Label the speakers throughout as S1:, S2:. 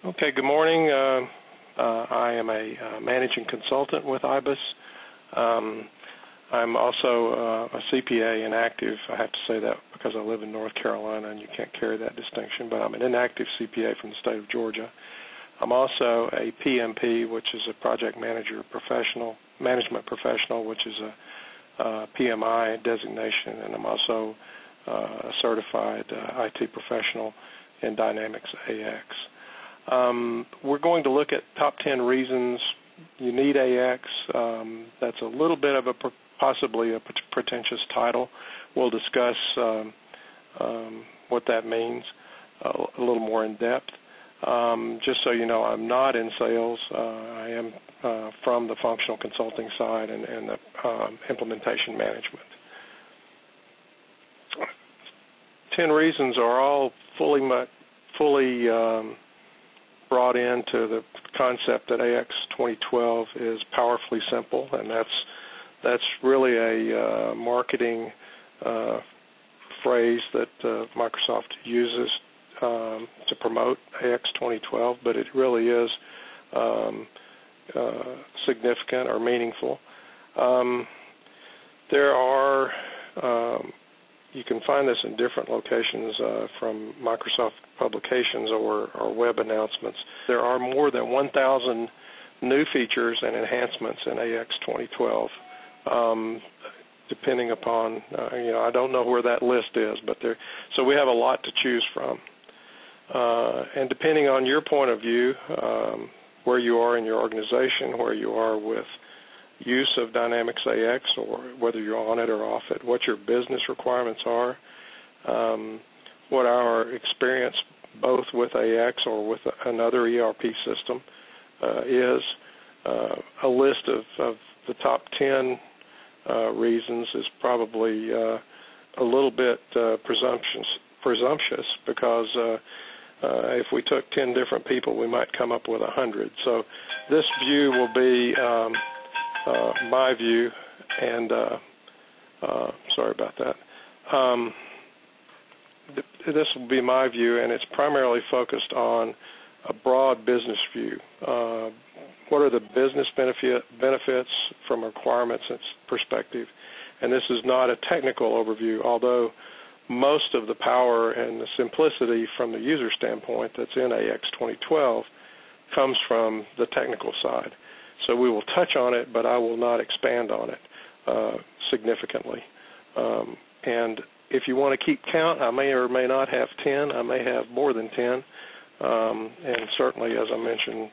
S1: Okay, good morning. I am a managing consultant with IBIS. I'm also a CPA inactive. I have to say that because I live in North Carolina and you can't carry that distinction, but I'm an inactive CPA from the state of Georgia. I'm also a PMP, which is a project management professional, which is a PMI designation, and I'm also a certified IT professional in Dynamics AX. We're going to look at top 10 reasons you need AX. That's a little bit of possibly a pretentious title. We'll discuss what that means a little more in depth. Just so you know, I'm not in sales. I am from the functional consulting side and the implementation management. 10 reasons are all fully brought into the concept that AX 2012 is powerfully simple, and that's really a marketing phrase that Microsoft uses to promote AX 2012, but it really is significant or meaningful. There are you can find this in different locations from Microsoft publications or web announcements. There are more than 1,000 new features and enhancements in AX 2012. Depending upon, I don't know where that list is, but so we have a lot to choose from. And depending on your point of view, where you are in your organization, where you are with use of Dynamics AX, or whether you're on it or off it, what your business requirements are, what our experience both with AX or with another ERP system is. A list of the top 10 reasons is probably a little bit presumptuous because if we took 10 different people, we might come up with 100. So this view will be my view, and sorry about that. This will be my view, and it's primarily focused on a broad business view. What are the business benefits from a requirements perspective? And this is not a technical overview, although most of the power and the simplicity from the user standpoint that's in AX 2012 comes from the technical side. So we will touch on it, but I will not expand on it significantly. And if you want to keep count, I may or may not have 10. I may have more than 10. And certainly, as I mentioned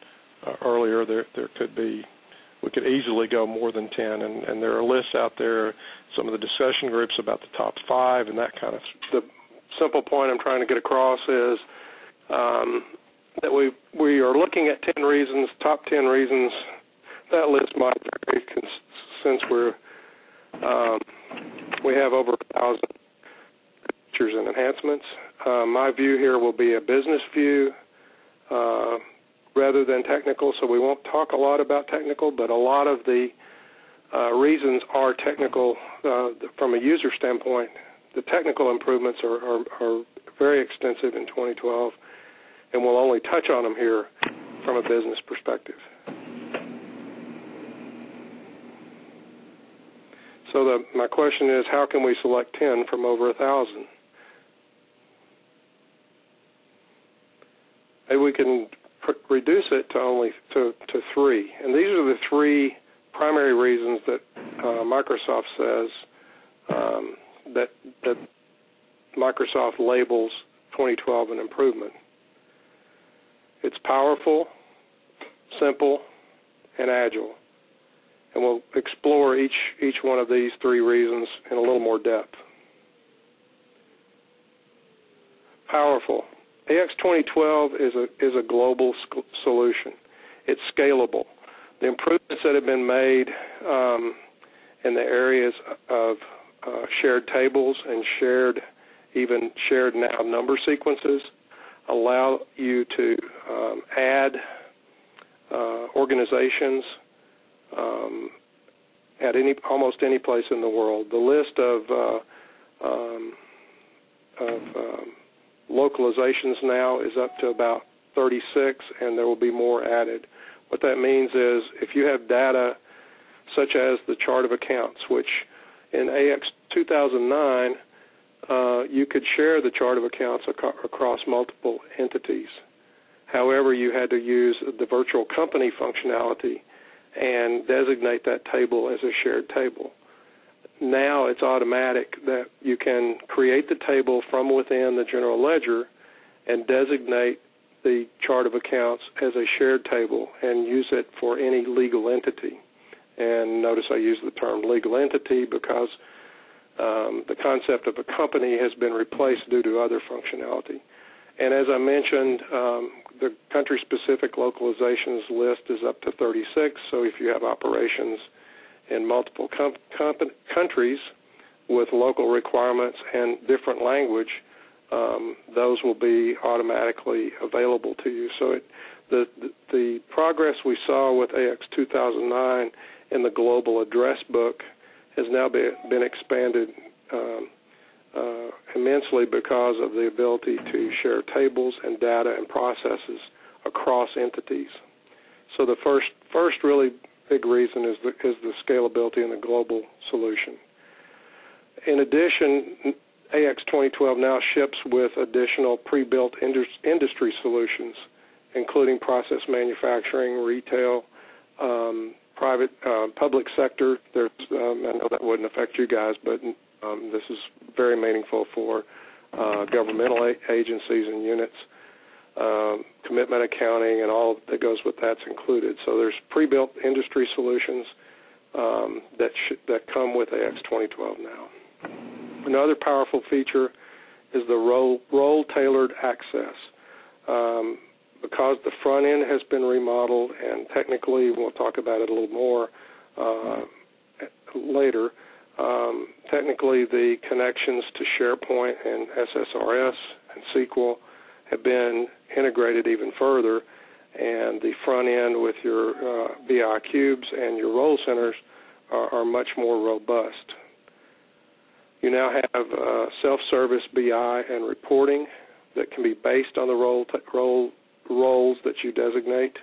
S1: earlier, there could be, we could easily go more than 10. And there are lists out there, some of the discussion groups about the top 5 and that kind of stuff. The simple point I'm trying to get across is that we are looking at 10 reasons, top 10 reasons. That list might vary since we have over 1,000 features and enhancements. My view here will be a business view rather than technical, so we won't talk a lot about technical, but a lot of the reasons are technical from a user standpoint. The technical improvements are very extensive in 2012, and we'll only touch on them here from a business perspective. So my question is, how can we select 10 from over 1,000? Maybe we can reduce it to only to 3. And these are the 3 primary reasons that Microsoft says that Microsoft labels 2012 an improvement. It's powerful, simple, and agile. And we'll explore each one of these 3 reasons in a little more depth. Powerful. AX 2012 is a global solution. It's scalable. The improvements that have been made in the areas of shared tables and shared now number sequences allow you to add organizations at almost any place in the world. The list of localizations now is up to about 36, and there will be more added. What that means is if you have data such as the chart of accounts, which in AX 2009, you could share the chart of accounts across multiple entities. However, you had to use the virtual company functionality and designate that table as a shared table. Now it's automatic that you can create the table from within the general ledger and designate the chart of accounts as a shared table and use it for any legal entity. And notice I use the term legal entity because the concept of a company has been replaced due to other functionality. And as I mentioned, the country-specific localizations list is up to 36, so if you have operations in multiple countries with local requirements and different language, those will be automatically available to you. So the progress we saw with AX 2009 in the global address book has now been expanded immensely because of the ability to share tables and data and processes across entities. So the first really big reason is the scalability in the global solution. In addition, AX 2012 now ships with additional pre-built industry solutions, including process manufacturing, retail, public sector. I know that wouldn't affect you guys, but this is very meaningful for governmental agencies and units. Commitment accounting and all that goes with that's included. So there's pre-built industry solutions that come with AX 2012 now. Another powerful feature is the role-tailored access. Because the front end has been remodeled, and technically we'll talk about it a little more later, technically the connections to SharePoint and SSRS and SQL have been integrated even further, and the front end with your BI cubes and your role centers are much more robust. You now have self-service BI and reporting that can be based on the roles that you designate.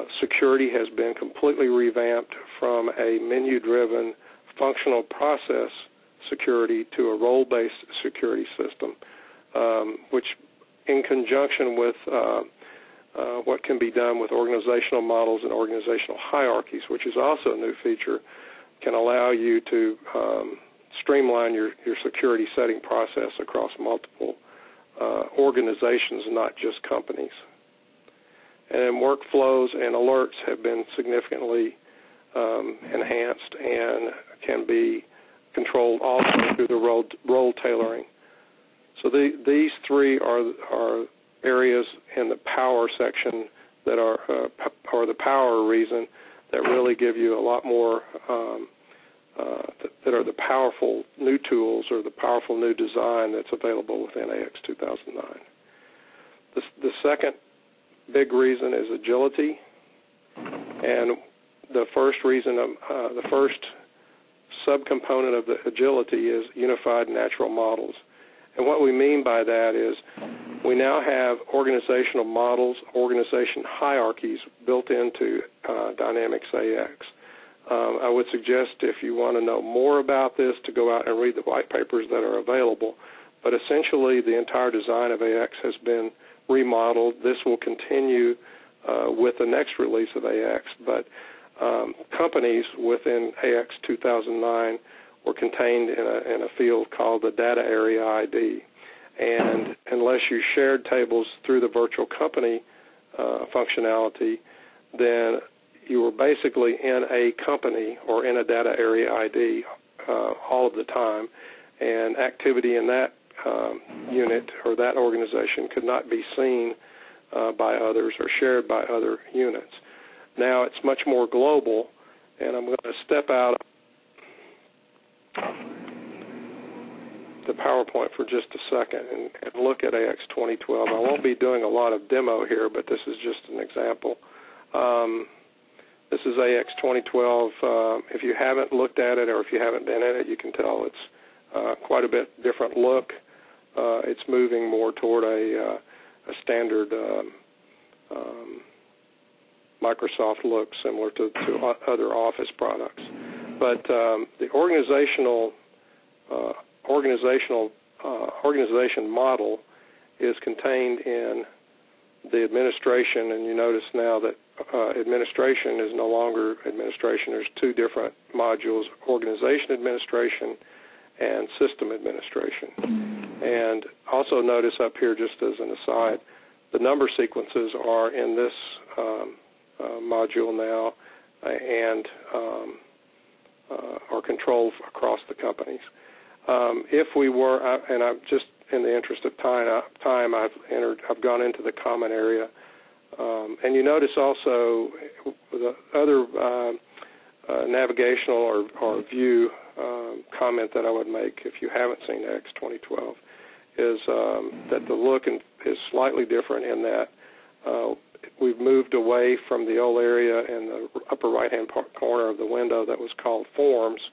S1: Security has been completely revamped from a menu-driven functional process security to a role-based security system, which in conjunction with what can be done with organizational models and organizational hierarchies, which is also a new feature, can allow you to streamline your security setting process across multiple organizations, not just companies. And workflows and alerts have been significantly enhanced and can be controlled also through the role tailoring. So these three are areas in the power section that are, or the power reason, that really give you a lot more, that are the powerful new tools or the powerful new design that's available within AX 2009. The second big reason is agility, and the first reason, the first subcomponent of the agility is unified natural models. And what we mean by that is we now have organizational models, organization hierarchies built into Dynamics AX. I would suggest, if you want to know more about this, to go out and read the white papers that are available. But essentially, the entire design of AX has been remodeled. This will continue with the next release of AX, but companies within AX 2009 were contained in a field called the data area ID. And unless you shared tables through the virtual company functionality, then you were basically in a company or in a data area ID all of the time, and activity in that unit or that organization could not be seen by others or shared by other units. Now it's much more global, and I'm going to step out the PowerPoint for just a second and look at AX 2012. I won't be doing a lot of demo here, but this is just an example. This is AX 2012. If you haven't looked at it or if you haven't been in it, you can tell it's quite a bit different look. It's moving more toward a a standard Microsoft look similar to other Office products. But the organization model is contained in the administration, and you notice now that administration is no longer administration. There's two different modules: organization administration and system administration. And also notice up here, just as an aside, the number sequences are in this module now and are controlled across the companies. If we were, and I'm just in the interest of time, I've gone into the common area, and you notice also the other navigational or view comment that I would make if you haven't seen X 2012 is that the look is slightly different in that we've moved away from the old area in the upper right-hand corner of the window that was called Forms,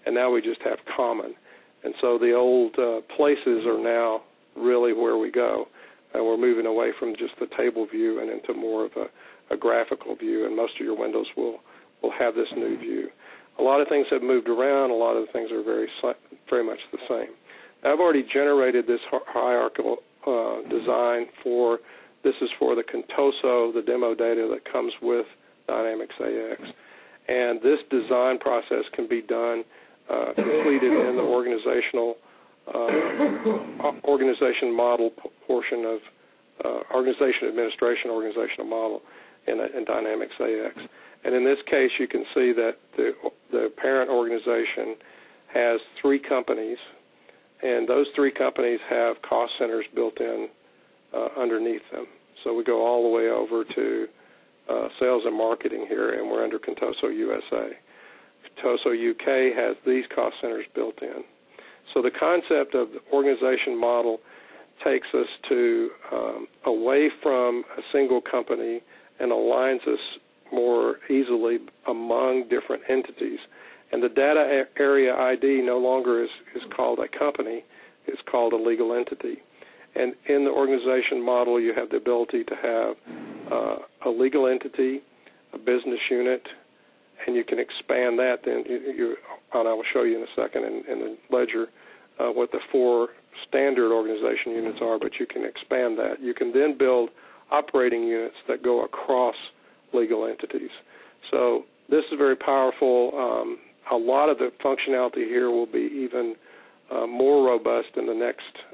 S1: and now we just have Common. And so the old places are now really where we go, and we're moving away from just the table view and into more of a graphical view, and most of your windows will have this new view. A lot of things have moved around. A lot of the things are very much the same. Now, I've already generated this hierarchical design for, this is for the Contoso, the demo data that comes with Dynamics AX. And this design process can be done, completed in the organization model portion of organization administration organizational model in Dynamics AX. And in this case, you can see that the parent organization has 3 companies, and those 3 companies have cost centers built in underneath them. So we go all the way over to sales and marketing here, and we're under Contoso USA. Contoso UK has these cost centers built in. So the concept of the organization model takes us to away from a single company and aligns us more easily among different entities. And the data area ID no longer is called a company, it's called a legal entity. And in the organization model, you have the ability to have a legal entity, a business unit, and you can expand that. Then and I will show you in a second in the ledger what the 4 standard organization units are, but you can expand that. You can then build operating units that go across legal entities. So this is very powerful. A lot of the functionality here will be even more robust in the next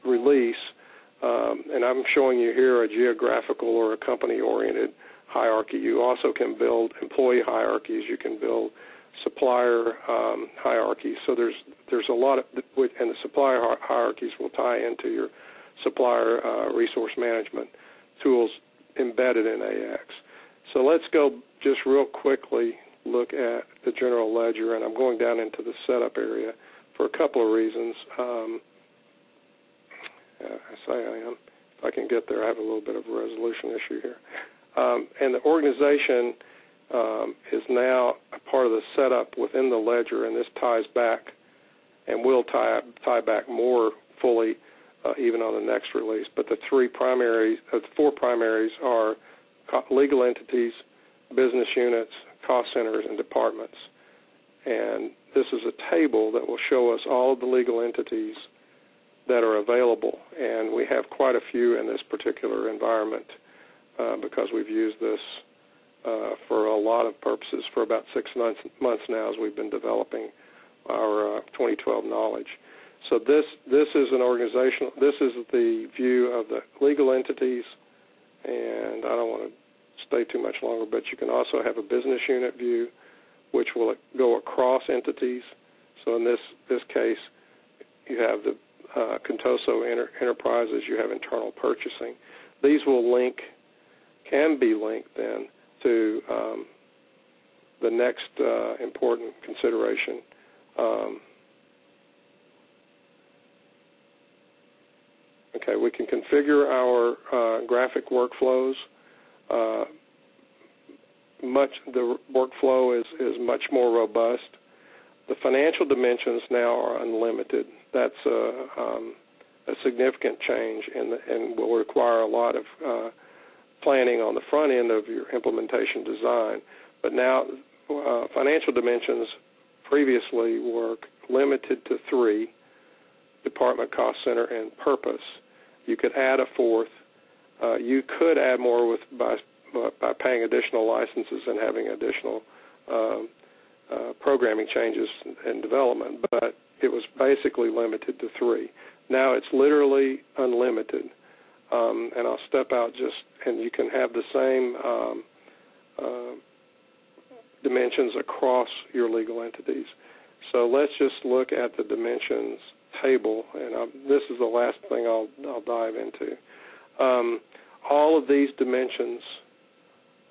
S1: release. And I'm showing you here a geographical or a company-oriented hierarchy. You also can build employee hierarchies. You can build supplier hierarchies. So there's a lot of, and the supplier hierarchies will tie into your supplier resource management tools embedded in AX. So let's go just real quickly look at the general ledger, and I'm going down into the setup area for a couple of reasons. I say I am. If I can get there, I have a little bit of a resolution issue here. And the organization is now a part of the setup within the ledger, and this ties back and will tie back more fully even on the next release. But the 4 primaries are legal entities, business units, cost centers, and departments. And this is a table that will show us all of the legal entities that are available, and we have quite a few in this particular environment because we've used this for a lot of purposes for about 6 months now as we've been developing our 2012 knowledge. So this is an organizational, this is the view of the legal entities, and I don't want to stay too much longer, but you can also have a business unit view which will go across entities. So in this case, you have the Contoso Enterprises, you have internal purchasing. These will can be linked then to the next important consideration. Okay, we can configure our graphic workflows. The workflow is much more robust. The financial dimensions now are unlimited. That's a significant change and will require a lot of planning on the front end of your implementation design. But now financial dimensions previously were limited to 3: department, cost center, and purpose. You could add a 4th. You could add more by paying additional licenses and having additional programming changes and development, but it was basically limited to 3. Now it's literally unlimited, and I'll step out and you can have the same dimensions across your legal entities. So let's just look at the dimensions table, and this is the last thing I'll dive into. All of these dimensions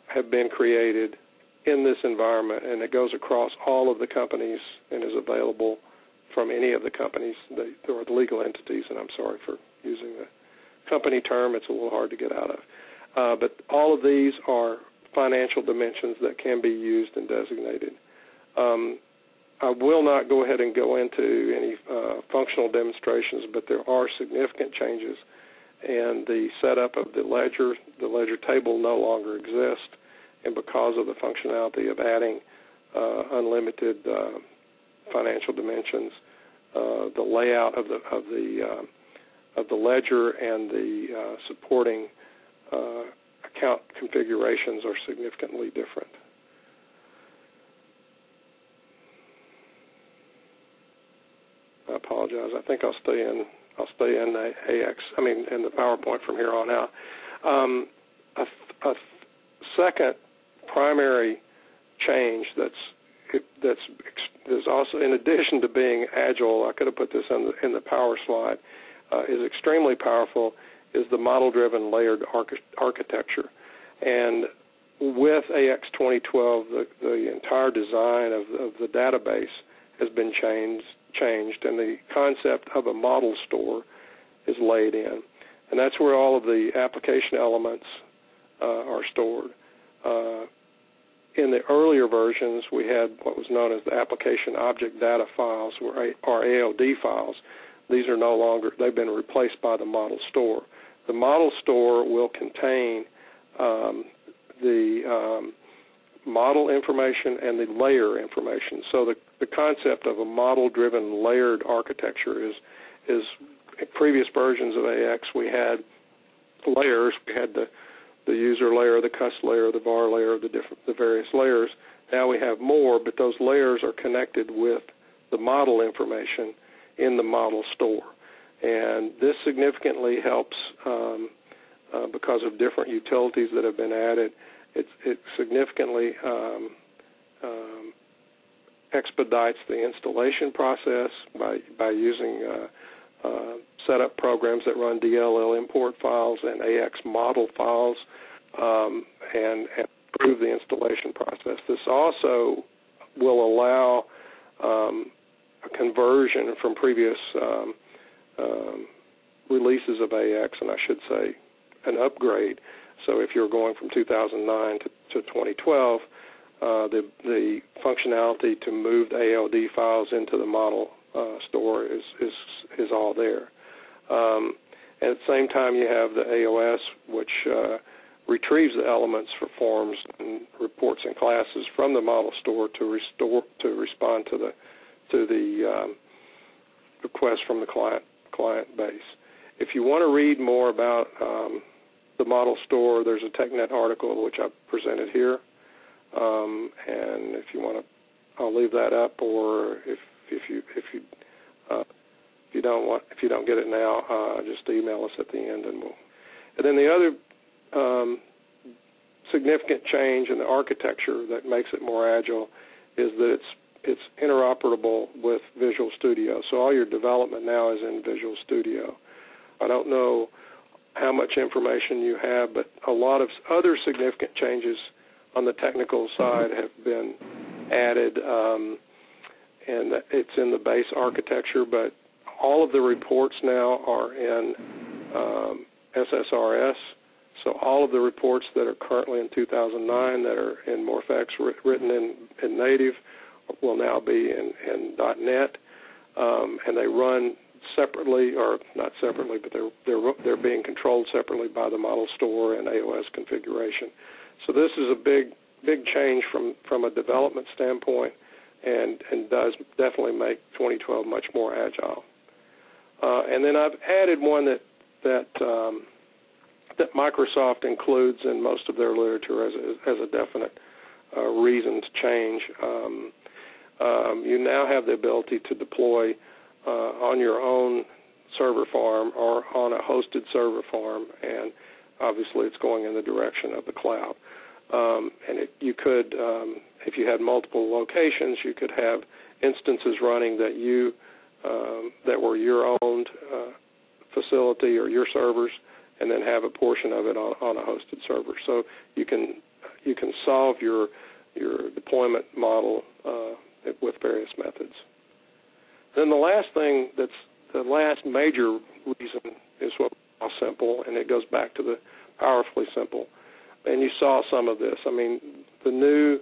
S1: have been created in this environment, and it goes across all of the companies and is available from any of the companies, or the legal entities, and I'm sorry for using the company term. It's a little hard to get out of. But all of these are financial dimensions that can be used and designated. I will not go ahead and go into any functional demonstrations, but there are significant changes, and the setup of the ledger table no longer exists, and because of the functionality of adding unlimited financial dimensions, the layout of the ledger and the supporting account configurations are significantly different. I apologize. I think I'll stay in the in the PowerPoint from here on out. A second primary change that's also, in addition to being Agile, I could have put this in the power slide, is extremely powerful, is the model-driven layered architecture. And with AX 2012, the entire design of the database has been changed, and the concept of a model store is laid in. And that's where all of the application elements are stored. In the earlier versions, we had what was known as the application object data files, or AOD files. These are no longer, they've been replaced by the model store. The model store will contain the model information and the layer information. So the concept of a model-driven layered architecture is in previous versions of AX, we had layers. We had the user layer, the cust layer, the var layer, the various layers. Now we have more, but those layers are connected with the model information in the model store. And this significantly helps because of different utilities that have been added. It significantly expedites the installation process by using setup programs that run DLL import files and AX model files and improve the installation process. This also will allow a conversion from previous releases of AX, and I should say an upgrade. So if you're going from 2009 to 2012, the functionality to move the AOD files into the model store is all there. At the same time, you have the AOS, which retrieves the elements for forms and reports and classes from the model store to respond to the request from the client base. If you want to read more about the model store, there's a TechNet article which I presented here, and if you want to, I'll leave that up. Or if you don't get it now, just email us at the end, and we'll. And then the other significant change in the architecture that makes it more agile is that it's interoperable with Visual Studio. So all your development now is in Visual Studio. I don't know how much information you have, but a lot of other significant changes on the technical side have been added, and it's in the base architecture, but all of the reports now are in SSRS. So all of the reports that are currently in 2009 that are in MorphX written in native will now be in .NET, and they run separately, or not separately, but they're being controlled separately by the model store and AOS configuration. So this is a big change from a development standpoint, and does definitely make 2012 much more agile. And then I've added one that Microsoft includes in most of their literature as a definite reason to change. You now have the ability to deploy on your own server farm or on a hosted server farm, and obviously it's going in the direction of the cloud. And you could, if you had multiple locations, you could have instances running that that were your owned facility or your servers, and then have a portion of it on a hosted server. So you can solve your deployment model with various methods. Then the last major reason is what we call simple, and it goes back to the powerfully simple. And you saw some of this. I mean, the new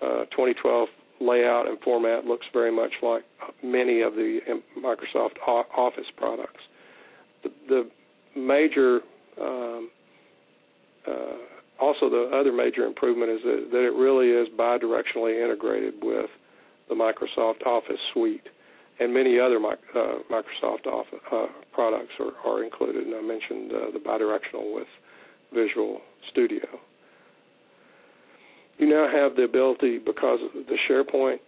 S1: 2012 layout and format looks very much like many of the Microsoft Office products. The major, also the other major improvement is that it really is bidirectionally integrated with the Microsoft Office suite, and many other Microsoft Office products are included. And I mentioned the bidirectional with Visual Studio. You now have the ability, because of the SharePoint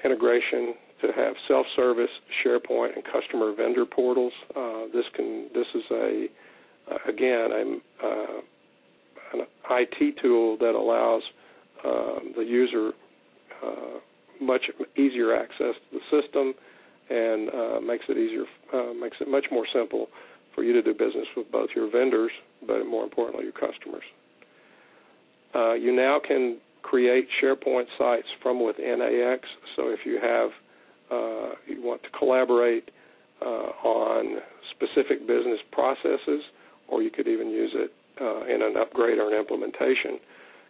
S1: integration, to have self-service SharePoint and customer vendor portals. This is again an IT tool that allows the user much easier access to the system, and makes it much more simple for you to do business with both your vendors, but more importantly, your customers. You now can create SharePoint sites from within AX. So if you you want to collaborate on specific business processes, or you could even use it in an upgrade or an implementation,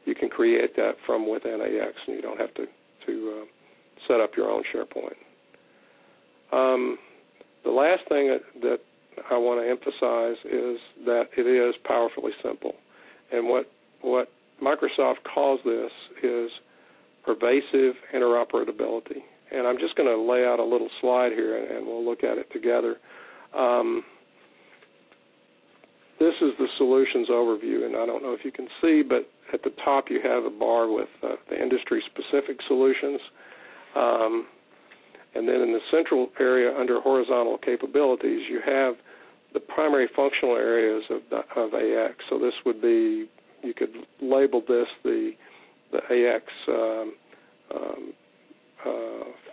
S1: you can create that from within AX, and you don't have to set up your own SharePoint. The last thing that I want to emphasize is that it is powerfully simple. And what Microsoft calls this is pervasive interoperability. And I'm just going to lay out a little slide here, and we'll look at it together. This is the solutions overview, and I don't know if you can see, but at the top you have a bar with the industry-specific solutions. And then in the central area under horizontal capabilities, you have the primary functional areas of AX. So this would be, you could label this the AX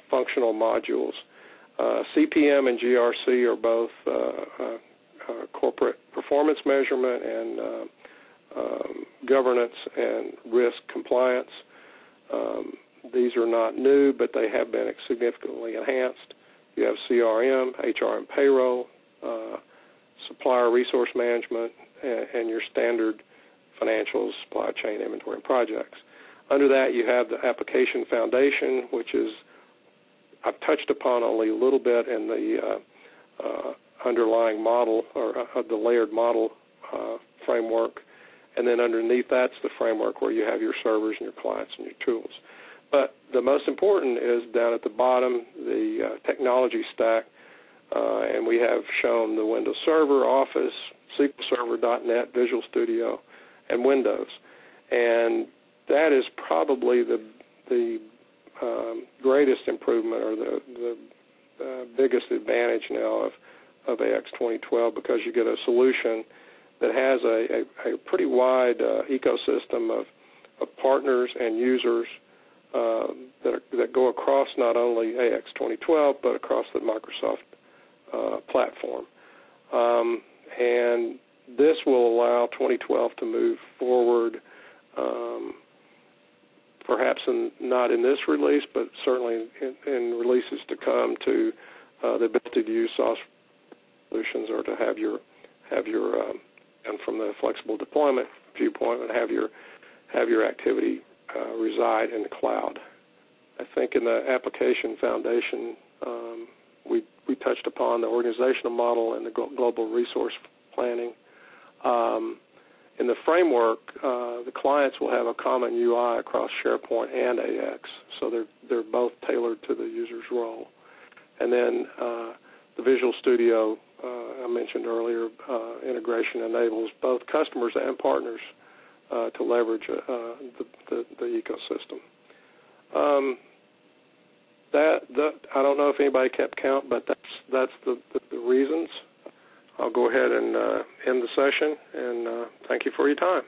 S1: functional modules. CPM and GRC are both corporate performance measurement and governance and risk compliance. These are not new, but they have been significantly enhanced. You have CRM, HR and payroll, supplier resource management, and your standard financials, supply chain, inventory, and projects. Under that, you have the application foundation, which is, I've touched upon only a little bit in the underlying model, or the layered model framework. And then underneath that's the framework where you have your servers and your clients and your tools. But the most important is down at the bottom, the technology stack, and we have shown the Windows Server, Office, SQL Server, .NET, Visual Studio, and Windows. And that is probably the greatest improvement, or the biggest advantage now of AX 2012, because you get a solution that has a pretty wide ecosystem of partners and users that go across not only AX 2012, but across the Microsoft platform. And this will allow 2012 to move forward, perhaps not in this release, but certainly in releases to come, to the ability to use software solutions, or to have your and from the flexible deployment viewpoint, and have your activity reside in the cloud. I think in the application foundation we touched upon the organizational model and the global resource planning. In the framework, the clients will have a common UI across SharePoint and AX, so they're both tailored to the user's role. And then the Visual Studio, I mentioned earlier, integration enables both customers and partners to leverage the ecosystem. I don't know if anybody kept count, but that's the reasons. I'll go ahead and end the session, and thank you for your time.